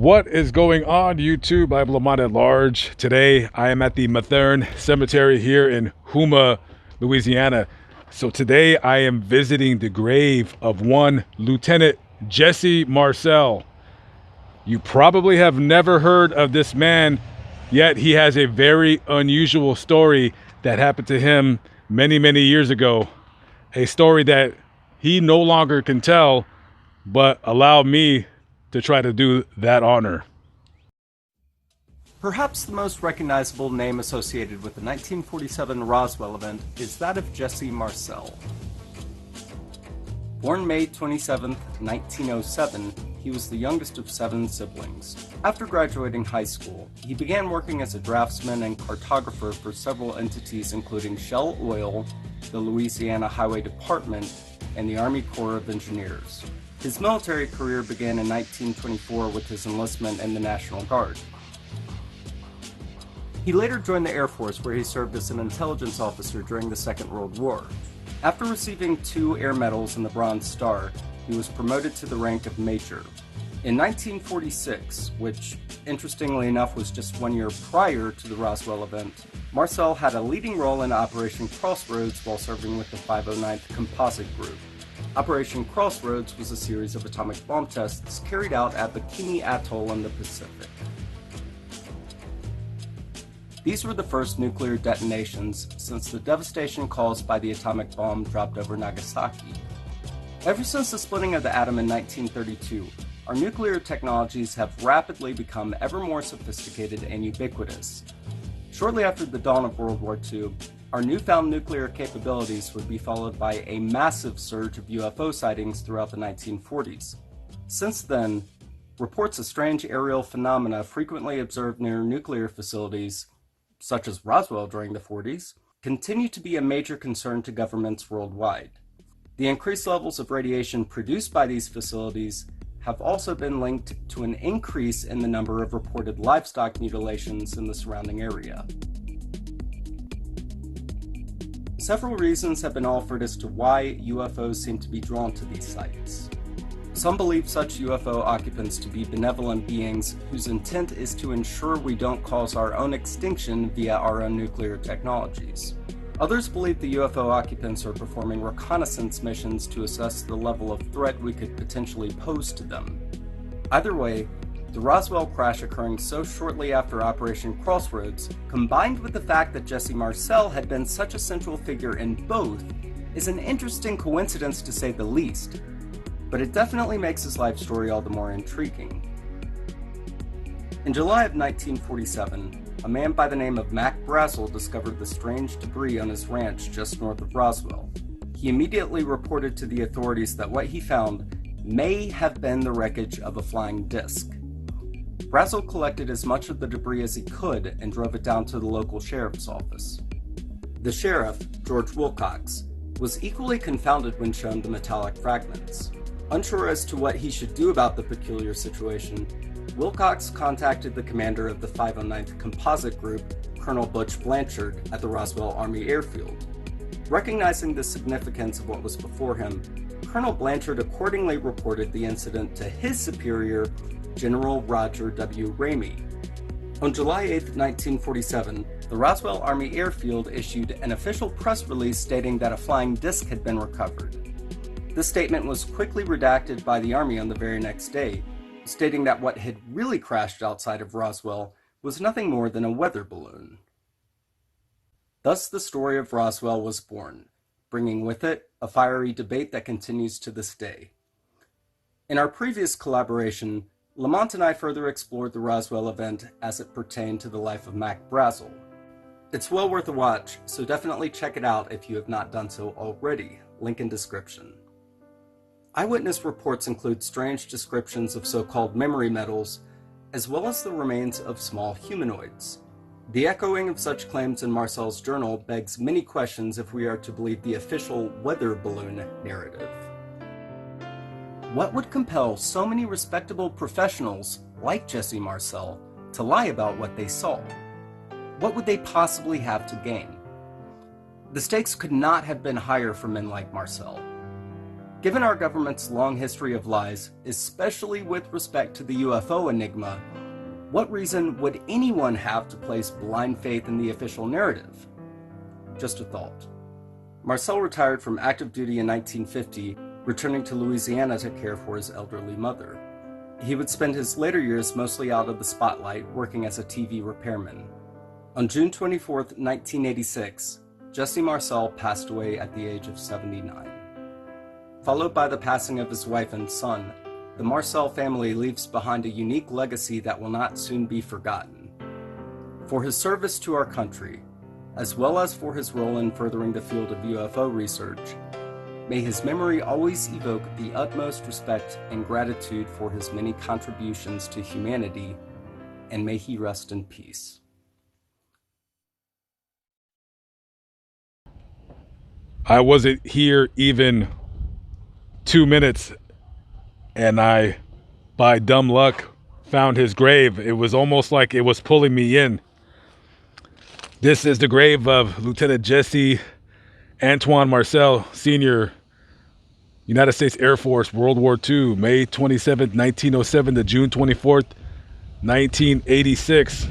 What is going on, YouTube? I'm Lamont at large. Today I am at the Mathern Cemetery here in Houma, Louisiana. So today I am visiting the grave of one Lieutenant Jesse Marcel. You probably have never heard of this man, yet he has a very unusual story that happened to him many, many years ago. A story that he no longer can tell, but allow me to try to do that honor. Perhaps the most recognizable name associated with the 1947 Roswell event is that of Jesse Marcel. Born May 27, 1907, he was the youngest of 7 siblings. After graduating high school, he began working as a draftsman and cartographer for several entities including Shell Oil, the Louisiana Highway Department, and the Army Corps of Engineers. His military career began in 1924 with his enlistment in the National Guard. He later joined the Air Force, where he served as an intelligence officer during the Second World War. After receiving 2 Air Medals and the Bronze Star, he was promoted to the rank of Major. In 1946, which interestingly enough was just 1 year prior to the Roswell event, Marcel had a leading role in Operation Crossroads while serving with the 509th Composite Group. Operation Crossroads was a series of atomic bomb tests carried out at Bikini Atoll in the Pacific. These were the first nuclear detonations since the devastation caused by the atomic bomb dropped over Nagasaki. Ever since the splitting of the atom in 1932, our nuclear technologies have rapidly become ever more sophisticated and ubiquitous. Shortly after the dawn of World War II, our newfound nuclear capabilities would be followed by a massive surge of UFO sightings throughout the 1940s. Since then, reports of strange aerial phenomena frequently observed near nuclear facilities, such as Roswell during the 40s, continue to be a major concern to governments worldwide. The increased levels of radiation produced by these facilities have also been linked to an increase in the number of reported livestock mutilations in the surrounding area. Several reasons have been offered as to why UFOs seem to be drawn to these sites. Some believe such UFO occupants to be benevolent beings whose intent is to ensure we don't cause our own extinction via our own nuclear technologies. Others believe the UFO occupants are performing reconnaissance missions to assess the level of threat we could potentially pose to them. Either way, the Roswell crash occurring so shortly after Operation Crossroads, combined with the fact that Jesse Marcel had been such a central figure in both, is an interesting coincidence to say the least, but it definitely makes his life story all the more intriguing. In July of 1947, a man by the name of Mac Brazel discovered the strange debris on his ranch just north of Roswell. He immediately reported to the authorities that what he found may have been the wreckage of a flying disc. Brazel collected as much of the debris as he could and drove it down to the local sheriff's office. The sheriff, George Wilcox, was equally confounded when shown the metallic fragments. Unsure as to what he should do about the peculiar situation, Wilcox contacted the commander of the 509th Composite Group, Colonel Butch Blanchard, at the Roswell Army Airfield. Recognizing the significance of what was before him, Colonel Blanchard accordingly reported the incident to his superior, General Roger W. Ramey. On July 8, 1947, the Roswell Army Airfield issued an official press release stating that a flying disc had been recovered. This statement was quickly redacted by the Army on the very next day, stating that what had really crashed outside of Roswell was nothing more than a weather balloon. Thus the story of Roswell was born, bringing with it a fiery debate that continues to this day. In our previous collaboration, Lamont and I further explored the Roswell event as it pertained to the life of Mac Brazel. It's well worth a watch, so definitely check it out if you have not done so already. Link in description. Eyewitness reports include strange descriptions of so-called memory metals, as well as the remains of small humanoids. The echoing of such claims in Marcel's journal begs many questions if we are to believe the official weather balloon narrative. What would compel so many respectable professionals, like Jesse Marcel, to lie about what they saw? What would they possibly have to gain? The stakes could not have been higher for men like Marcel. Given our government's long history of lies, especially with respect to the UFO enigma, what reason would anyone have to place blind faith in the official narrative? Just a thought. Marcel retired from active duty in 1950, returning to Louisiana to care for his elderly mother. He would spend his later years mostly out of the spotlight, working as a TV repairman. On June 24, 1986, Jesse Marcel passed away at the age of 79. Followed by the passing of his wife and son, the Marcel family leaves behind a unique legacy that will not soon be forgotten. For his service to our country, as well as for his role in furthering the field of UFO research, may his memory always evoke the utmost respect and gratitude for his many contributions to humanity, and may he rest in peace. I wasn't here even 2 minutes, and I, by dumb luck, found his grave. It was almost like it was pulling me in. This is the grave of Lieutenant Jesse Antoine Marcel, Sr., United States Air Force, World War II, May 27, 1907 to June 24th, 1986.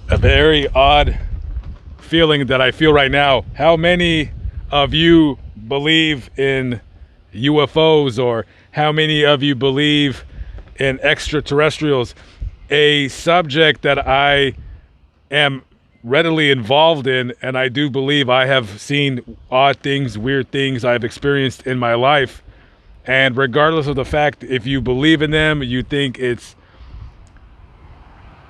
A very odd feeling that I feel right now. How many of you believe in UFOs, or how many of you believe in extraterrestrials? A subject that I am readily involved in, and I do believe I have seen odd things, weird things I've experienced in my life. And regardless of the fact if you believe in them, you think it's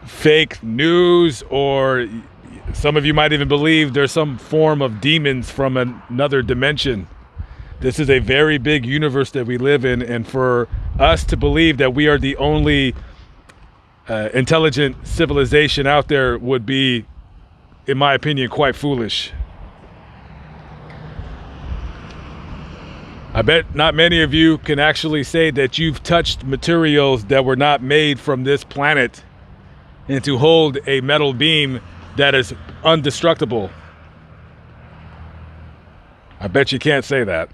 fake news, or some of you might even believe there's some form of demons from another dimension. This is a very big universe that we live in, and for us to believe that we are the only intelligent civilization out there would be, in my opinion, quite foolish. I bet not many of you can actually say that you've touched materials that were not made from this planet, and to hold a metal beam that is indestructible. I bet you can't say that.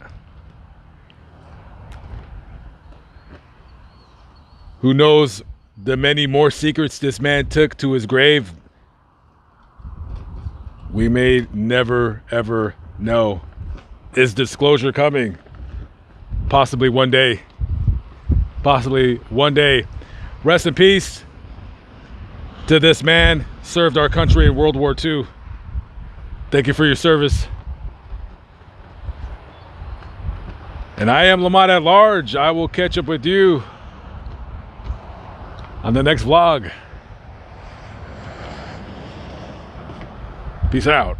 Who knows the many more secrets this man took to his grave? We may never ever know. Is disclosure coming? Possibly one day. Possibly one day. Rest in peace to this man. Served our country in World War II. Thank you for your service. And I am Lamont at Large. I will catch up with you on the next vlog. Peace out.